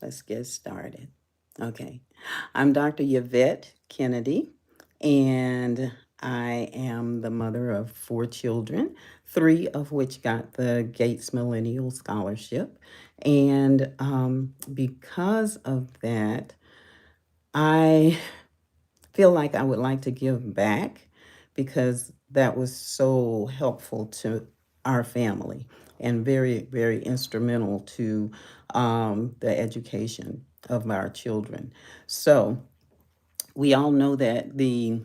Let's get started. Okay. I'm Dr. Yvette Kennedy, and I am the mother of four children, three of which got the Gates Millennial Scholarship. And because of that, I feel like I would like to give back because that was so helpful to our family and very, very instrumental to the education of our children. So we all know that the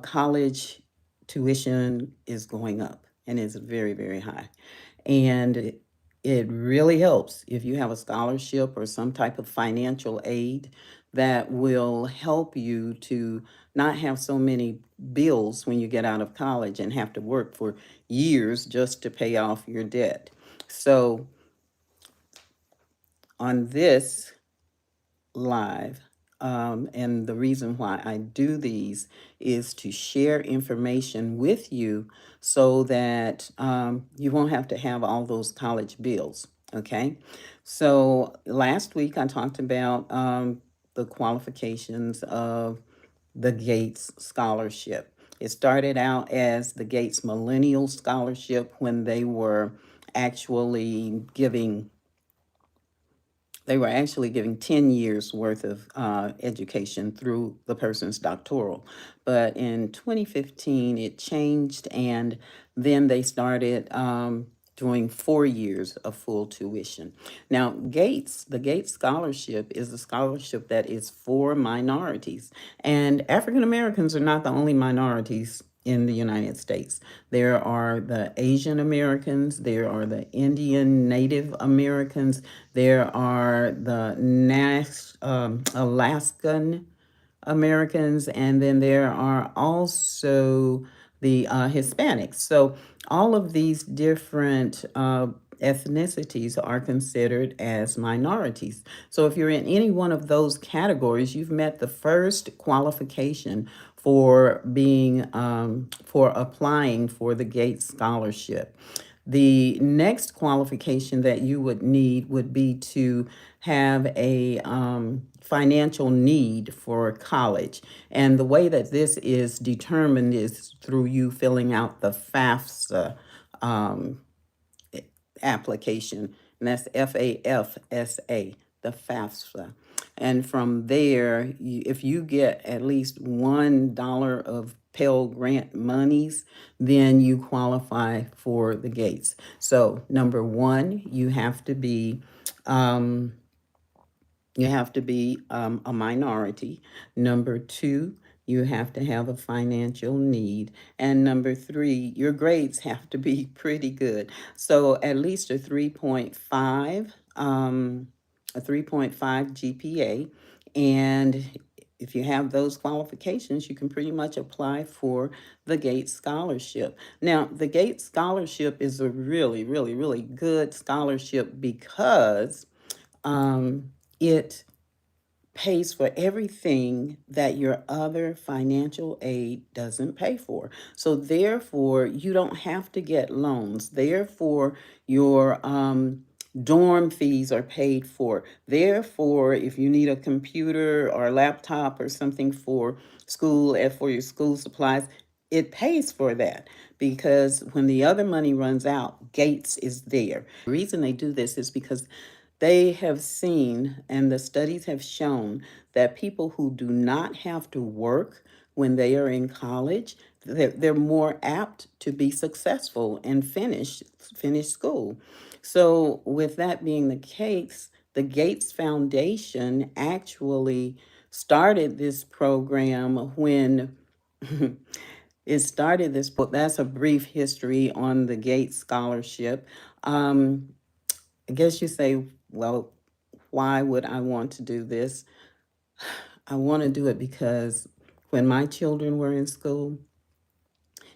college tuition is going up and is very, very high. And it really helps if you have a scholarship or some type of financial aid that will help you to not have so many bills when you get out of college and have to work for years just to pay off your debt. So, on this live. And the reason why I do these is to share information with you so that you won't have to have all those college bills. Okay. So last week I talked about the qualifications of the Gates Scholarship. It started out as the Gates Millennial Scholarship when actually giving they were actually giving 10 years worth of education through the person's doctoral. But in 2015, it changed, and then they started doing 4 years of full tuition. Now, the Gates Scholarship is a scholarship that is for minorities, and African Americans are not the only minorities in the United States. There are the Asian Americans, there are the Indian Native Americans, there are the Alaskan Americans, and then there are also the Hispanics. So all of these different ethnicities are considered as minorities. So if you're in any one of those categories, you've met the first qualification for applying for the Gates Scholarship. The next qualification that you would need would be to have a financial need for college. And the way that this is determined is through you filling out the FAFSA um, application, and that's FAFSA, the FAFSA. And from there, if you get at least $1 of Pell Grant monies, then you qualify for the Gates. So, number one, um, a minority. Number two, you have to have a financial need. And number three, your grades have to be pretty good. So at least a 3.5 GPA. And if you have those qualifications, you can pretty much apply for the Gates Scholarship. Now, the Gates Scholarship is a really, really, really good scholarship because it pays for everything that your other financial aid doesn't pay for. So, therefore, you don't have to get loans. Therefore, your dorm fees are paid for. Therefore, if you need a computer or a laptop or something for school and for your school supplies, it pays for that because when the other money runs out, Gates is there. The reason they do this is because they have seen, and the studies have shown, that people who do not have to work when they are in college, they're more apt to be successful and finish school. So, with that being the case, the Gates Foundation actually started this program when it started this. That's a brief history on the Gates Scholarship. Um, I guess you say, well, why would I want to do this? I want to do it because when my children were in school,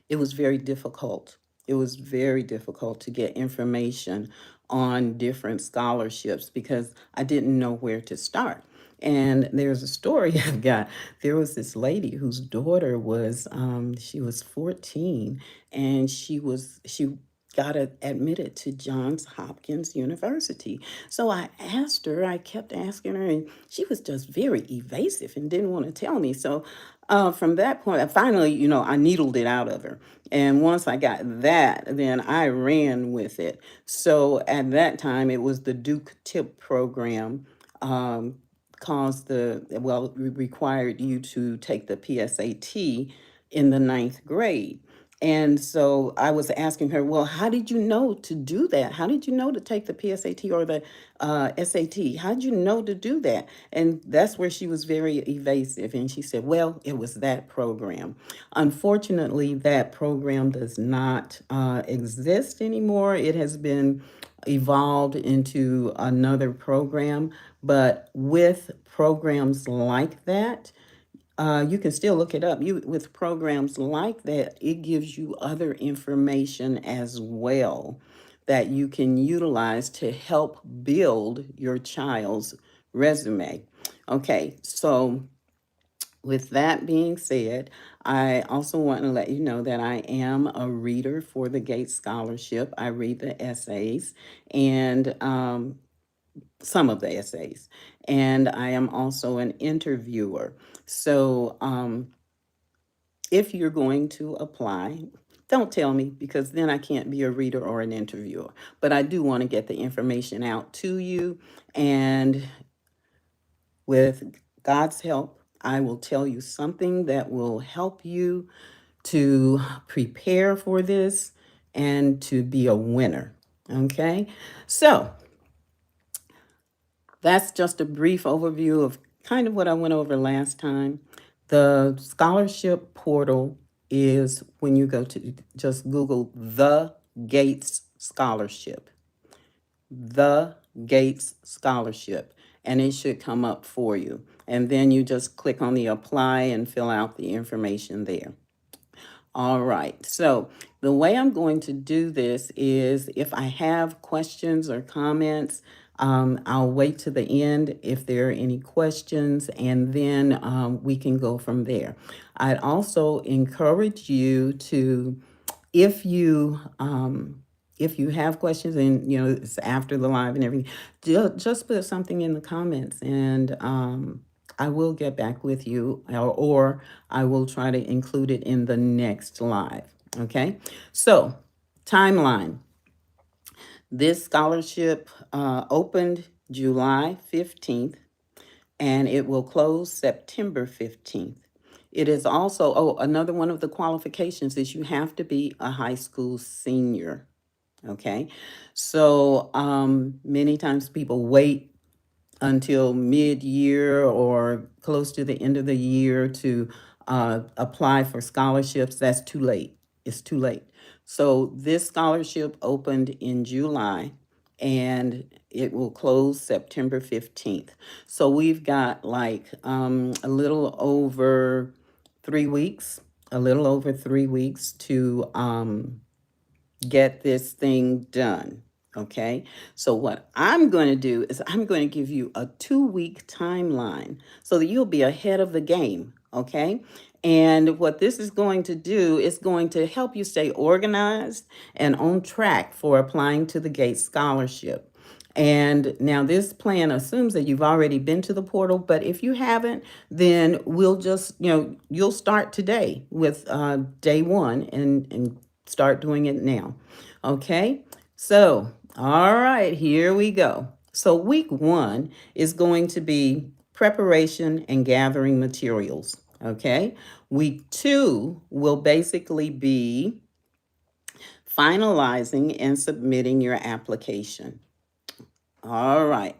it was very difficult. It was very difficult to get information on different scholarships because I didn't know where to start. And there's a story I've got. There was this lady whose daughter she was 14, and she admitted to Johns Hopkins University. So I asked her, I kept asking her, and she was just very evasive and didn't want to tell me. So from that point, I finally, I needled it out of her. And once I got that, then I ran with it. So at that time, it was the Duke Tip program. Caused required you to take the PSAT in the ninth grade. And so I was asking her, well, how did you know to do that? How did you know to take the PSAT or the SAT? How did you know to do that? And that's where she was very evasive. And she said, well, it was that program. Unfortunately, that program does not exist anymore. It has been evolved into another program. But with programs like that, you can still look it up. You with programs like that, it gives you other information as well that you can utilize to help build your child's resume. Okay, so with that being said, I also want to let you know that I am a reader for the Gates Scholarship. I read the essays and some of the essays, and I am also an interviewer. So if you're going to apply, don't tell me because then I can't be a reader or an interviewer. But I do want to get the information out to you. And with God's help, I will tell you something that will help you to prepare for this and to be a winner. Okay? So that's just a brief overview of kind of what I went over last time. The scholarship portal is when you go to just Google the Gates Scholarship, the Gates Scholarship, and it should come up for you. And then you just click on the apply and fill out the information there. All right, so the way I'm going to do this is if I have questions or comments, I'll wait to the end if there are any questions, and then we can go from there. I'd also encourage you to, if you if you have questions and it's after the live and everything, just put something in the comments and I will get back with you, or I will try to include it in the next live. Okay, so timeline. This scholarship opened July 15th and it will close September 15th. It is also, another one of the qualifications is you have to be a high school senior. Okay, so many times people wait until mid-year or close to the end of the year to apply for scholarships. That's too late. It's too late. So this scholarship opened in July and it will close September 15th. So we've got like a little over 3 weeks, to get this thing done. Okay, so what I'm going to do is I'm going to give you a 2 week timeline so that you'll be ahead of the game. Okay, and what this is going to do is going to help you stay organized and on track for applying to the Gates Scholarship. And now this plan assumes that you've already been to the portal, but if you haven't, then we'll just, you'll start today with day one and start doing it now. Okay, so all right, here we go. So week one is going to be preparation and gathering materials. Okay, week two will basically be finalizing and submitting your application. All right.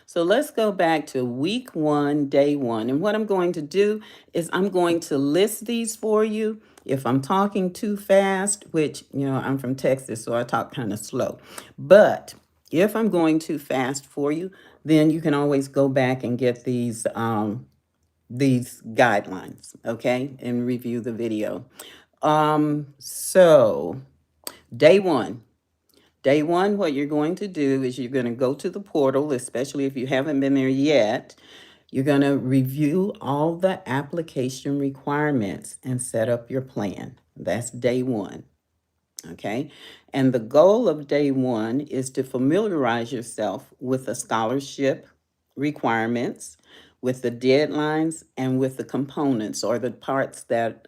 So let's go back to week one, day one. And what I'm going to do is I'm going to list these for you. If I'm talking too fast, which, I'm from Texas, so I talk kind of slow. But if I'm going too fast for you, then you can always go back and get these guidelines, okay, and review the video. So day one. Day one, what you're going to do is you're going to go to the portal, especially if you haven't been there yet. You're going to review all the application requirements and set up your plan. That's day one. Okay. And the goal of day one is to familiarize yourself with the scholarship requirements, with the deadlines, and with the components or the parts that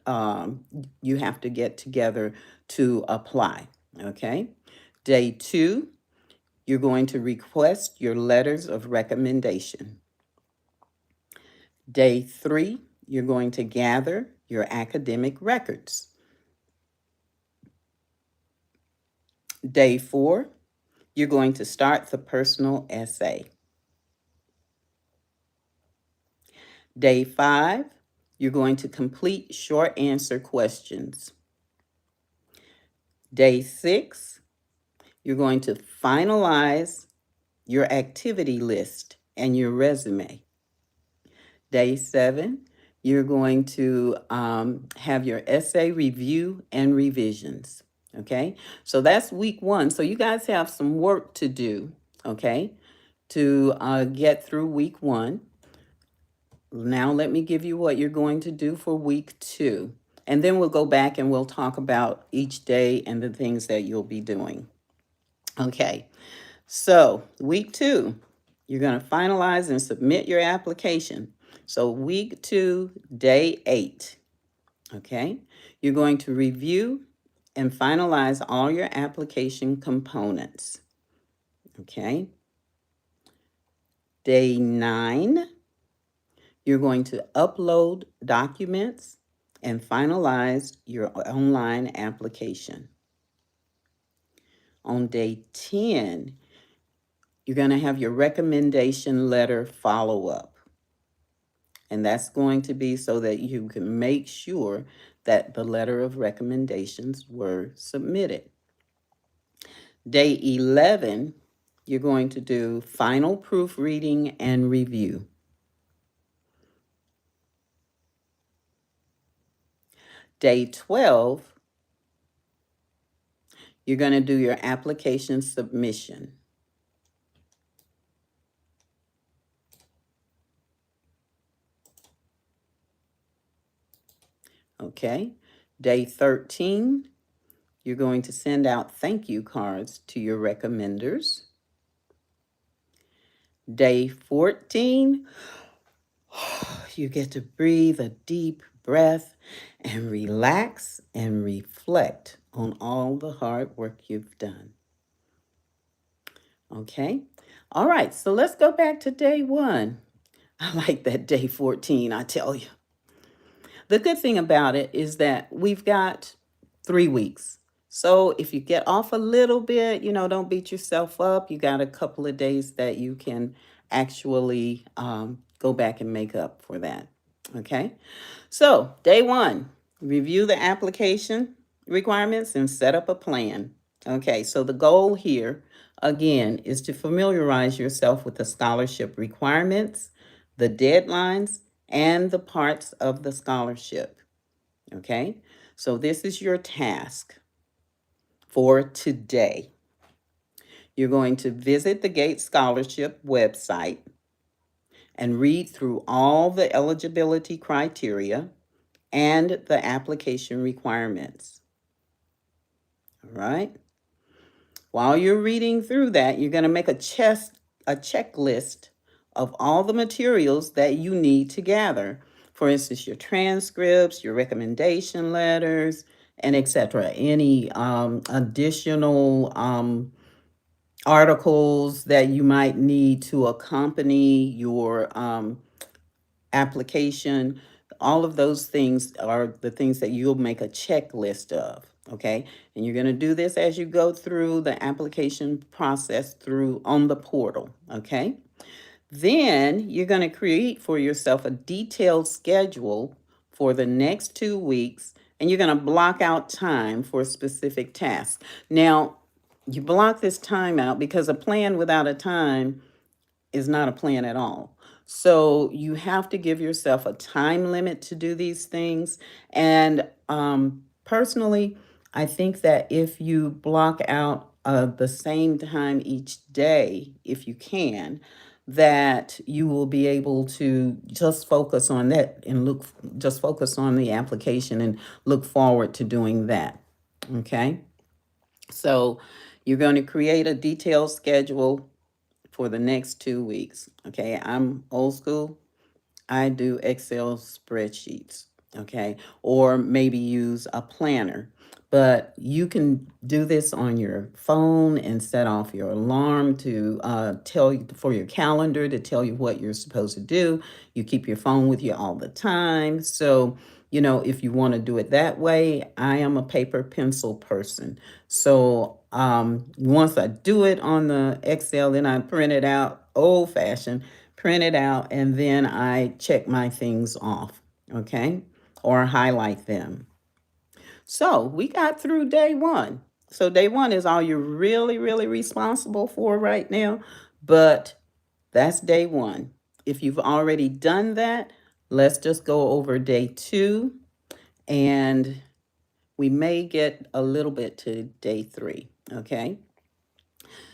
you have to get together to apply. Okay. Day two, you're going to request your letters of recommendation. Day three, you're going to gather your academic records. Day four, you're going to start the personal essay. Day five, you're going to complete short answer questions. Day six, you're going to finalize your activity list and your resume. Day seven, you're going to have your essay review and revisions. Okay, so that's week one. So you guys have some work to do, okay, to get through week one. Now let me give you what you're going to do for week two. And then we'll go back and we'll talk about each day and the things that you'll be doing. Okay, so week two, you're going to finalize and submit your application. So week two, day 8, okay, you're going to review and finalize all your application components. Okay, day 9, you're going to upload documents and finalize your online application. On day 10, you're going to have your recommendation letter follow-up. And that's going to be so that you can make sure that the letter of recommendations were submitted. Day 11, you're going to do final proofreading and review. Day 12, you're going to do your application submission. Okay. Day 13, you're going to send out thank you cards to your recommenders. Day 14, you get to breathe a deep breath and relax and reflect on all the hard work you've done. Okay. All right. So let's go back to day one. I like that day 14, I tell you. The good thing about it is that we've got 3 weeks. So if you get off a little bit, don't beat yourself up. You got a couple of days that you can actually go back and make up for that. Okay. So day one, review the application requirements and set up a plan. Okay. So the goal here, again, is to familiarize yourself with the scholarship requirements, the deadlines, and the parts of the scholarship. Okay, so this is your task for today. You're going to visit the Gates Scholarship website and read through all the eligibility criteria and the application requirements. All right. While you're reading through that, you're going to make a checklist of all the materials that you need to gather. For instance, your transcripts, your recommendation letters, and etc. Any additional articles that you might need to accompany your application. All of those things are the things that you'll make a checklist of. Okay, and you're going to do this as you go through the application process through on the portal. Okay, then you're going to create for yourself a detailed schedule for the next 2 weeks, and you're going to block out time for specific tasks. Now, you block this time out because a plan without a time is not a plan at all. So you have to give yourself a time limit to do these things. And personally, I think that if you block out the same time each day, if you can, that you will be able to just focus on that and just focus on the application and look forward to doing that. Okay. So you're going to create a detailed schedule for the next 2 weeks. Okay, I'm old school. I do Excel spreadsheets, okay, or maybe use a planner. But you can do this on your phone and set off your alarm to tell you for your calendar to tell you what you're supposed to do. You keep your phone with you all the time. So, if you want to do it that way, I am a paper pencil person. So, once I do it on the Excel, then I print it out old fashioned, print it out, and then I check my things off, okay, or highlight them. So we got through day one. So day one is all you're really, really responsible for right now, but that's day one. If you've already done that, let's just go over day two, and we may get a little bit to day three, okay?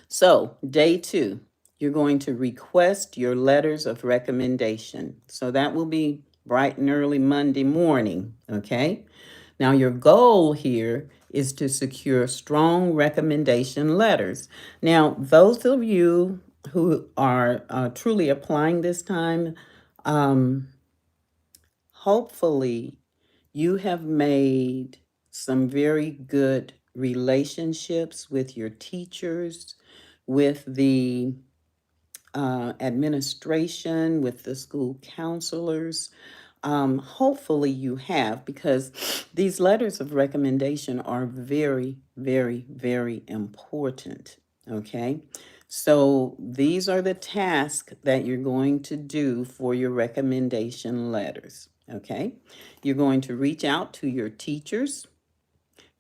So, day two, you're going to request your letters of recommendation. So, that will be bright and early Monday morning, okay? Now, your goal here is to secure strong recommendation letters. Now, those of you who are truly applying this time, um, hopefully you have made some very good relationships with your teachers, with the administration, with the school counselors. Hopefully, you have, because these letters of recommendation are very, very, very important. Okay. So, these are the tasks that you're going to do for your recommendation letters. Okay. You're going to reach out to your teachers,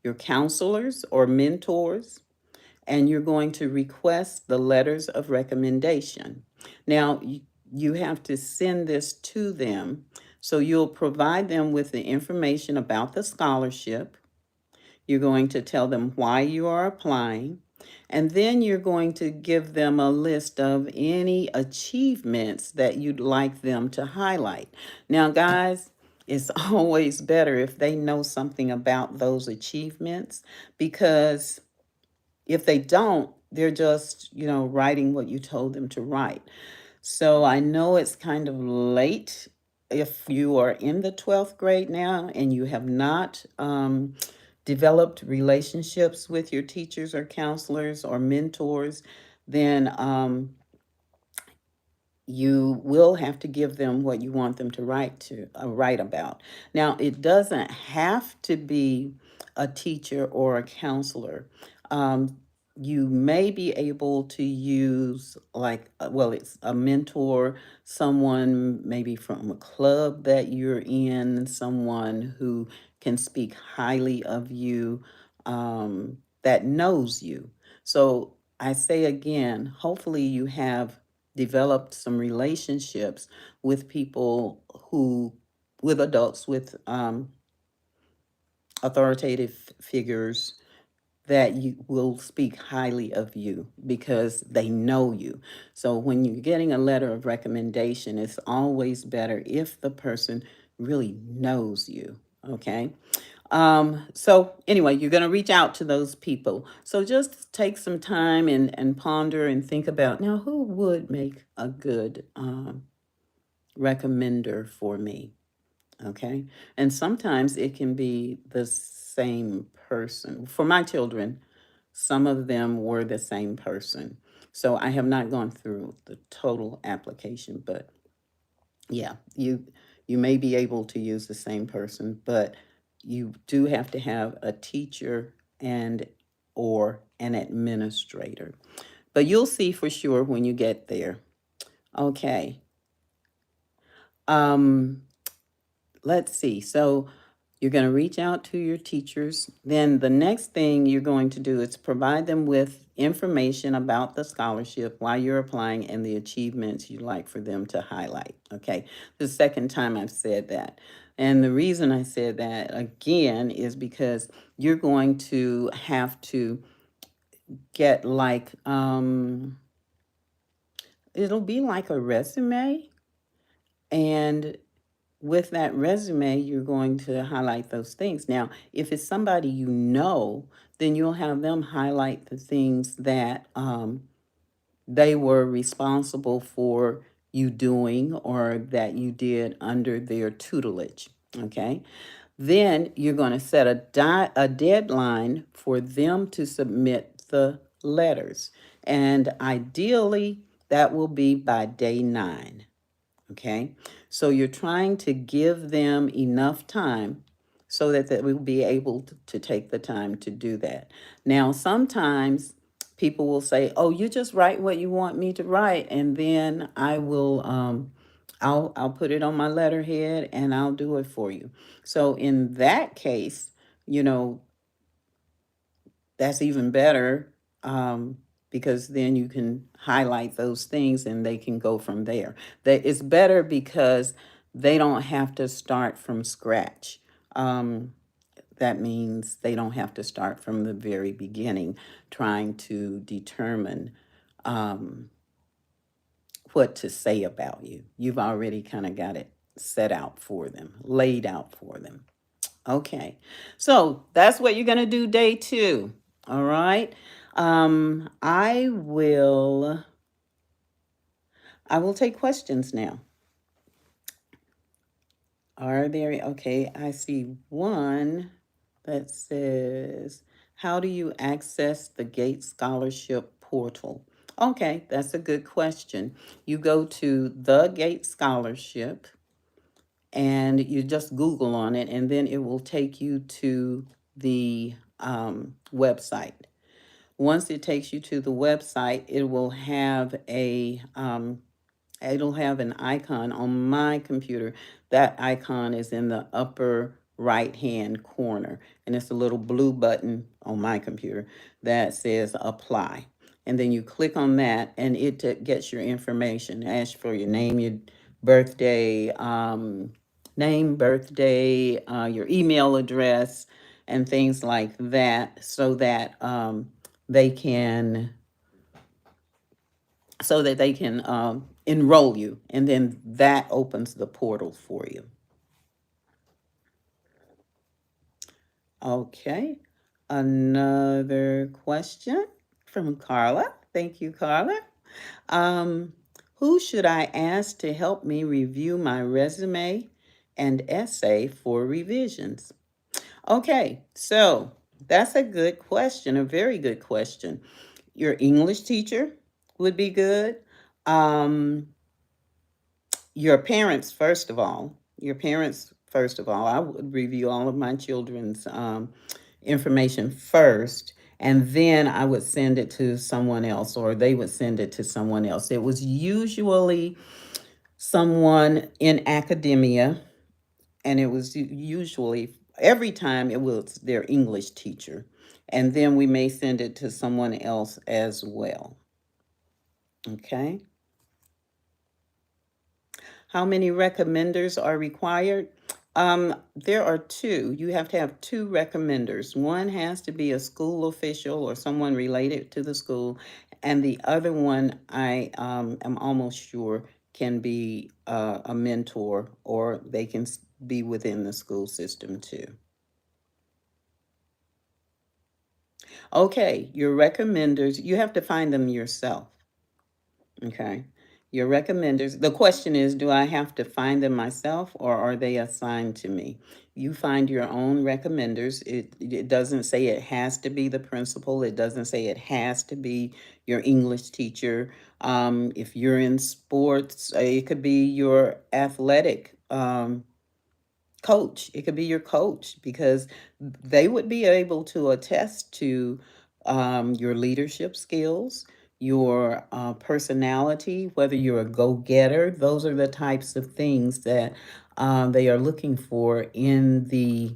your counselors, or mentors, and you're going to request the letters of recommendation. Now, you have to send this to them. So you'll provide them with the information about the scholarship. You're going to tell them why you are applying. And then you're going to give them a list of any achievements that you'd like them to highlight. Now, guys, it's always better if they know something about those achievements, because if they don't, they're just, writing what you told them to write. So I know it's kind of late if you are in the 12th grade now and you have not developed relationships with your teachers or counselors or mentors, then you will have to give them what you want them to write about. Now, it doesn't have to be a teacher or a counselor. Um, you may be able to use, like, well, it's a mentor, someone maybe from a club that you're in, someone who can speak highly of you, that knows you. So I say again, hopefully you have developed some relationships with people with adults, with authoritative figures that you will speak highly of you because they know you. So when you're getting a letter of recommendation, it's always better if the person really knows you. Okay. So anyway, you're going to reach out to those people. So just take some time and ponder and think about, now, who would make a good recommender for me? Okay. And sometimes it can be the same person. For my children, some of them were the same person. So I have not gone through the total application, but yeah, you may be able to use the same person, but you do have to have a teacher and or an administrator. But you'll see for sure when you get there. Okay. Um, let's see. So you're going to reach out to your teachers. Then the next thing you're going to do is provide them with information about the scholarship, why you're applying, and the achievements you'd like for them to highlight. Okay, the second time I've said that. And the reason I said that again is because you're going to have to get like, it'll be like a resume, and with that resume, you're going to highlight those things. Now, if it's somebody you know, then you'll have them highlight the things that they were responsible for you doing or that you did under their tutelage. Okay. Then you're going to set a deadline for them to submit the letters. And ideally, that will be by day 9. Okay. So you're trying to give them enough time so that they will be able to take the time to do that. Now, sometimes people will say, "Oh, you just write what you want me to write, and then I'll put it on my letterhead and I'll do it for you." So in that case, you know, that's even better, because then you can highlight those things and they can go from there. That it's better because they don't have to start from scratch. That means they don't have to start from the very beginning trying to determine what to say about you. You've already kind of got it set out for them, laid out for them. Okay, so that's what you're going to do day 2. All right. Um, I will I will take questions now. Are there, okay, I see one that says, how do you access the Gates Scholarship portal? Okay, that's a good question. You go to the Gates Scholarship and you just Google on it, and then it will take you to the website. Once it takes you to the website, it will have it'll have an icon on my computer. That icon is in the upper right hand corner, and it's a little blue button on my computer that says apply. And then you click on that, and it gets your information. It asks for your name, your birthday, your email address, and things like that, so that they can enroll you, and then that opens the portal for you. Okay, another question from Carla. Thank you, Carla. Um, who should I ask to help me review my resume and essay for revisions? Okay, so that's a good question, a very good question. Your English teacher would be good. Um, your parents, first of all. Your parents, first of all. I would review all of my children's information first, and then I would send it to someone else, or they would send it to someone else. It was usually someone in academia, and it was usually every time it was their English teacher. And then we may send it to someone else as well. Okay. How many recommenders are required? There are 2. You have to have 2 recommenders. One has to be a school official or someone related to the school, and the other one I am almost sure can be a mentor, or they can be within the school system too. Okay, your recommenders, you have to find them yourself. Okay. Your recommenders, the question is, do I have to find them myself or are they assigned to me? You find your own recommenders. It doesn't say it has to be the principal. It doesn't say it has to be your English teacher. If you're in sports, it could be your athletic coach. It could be your coach, because they would be able to attest to your leadership skills, your personality, whether you're a go-getter. Those are the types of things that they are looking for in the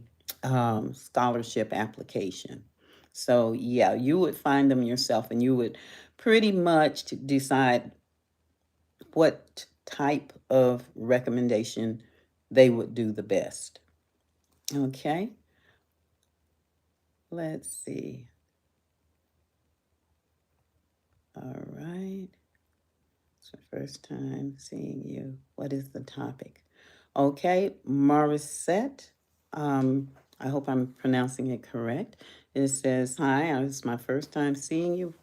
scholarship application. So yeah, you would find them yourself, and you would pretty much decide what type of recommendation they would do the best. Okay, let's see. All right. It's the first time seeing you. What is the topic? Okay, Morissette. I hope I'm pronouncing it correct. It says, "Hi, it's my first time seeing you.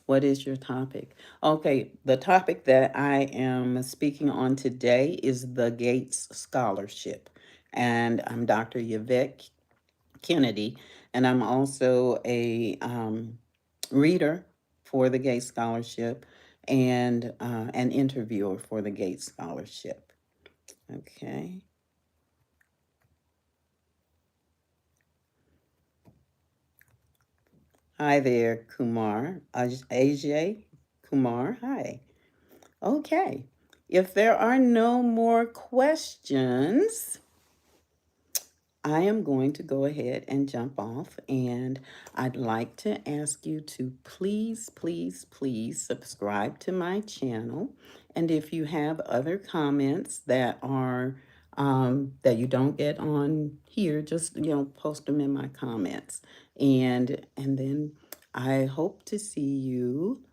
What is your topic?" Okay, the topic that I am speaking on today is the Gates Scholarship. And I'm Dr. Yvette Kennedy, and I'm also a reader for the Gates Scholarship and an interviewer for the Gates Scholarship. Okay. Hi there, Kumar. Ajay Kumar. Hi. Okay. If there are no more questions, I am going to go ahead and jump off, and I'd like to ask you to please, please, please subscribe to my channel. And if you have other comments that are that you don't get on here, just post them in my comments, and then I hope to see you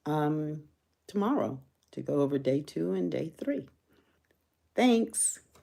tomorrow to go over day 2 and day 3. Thanks.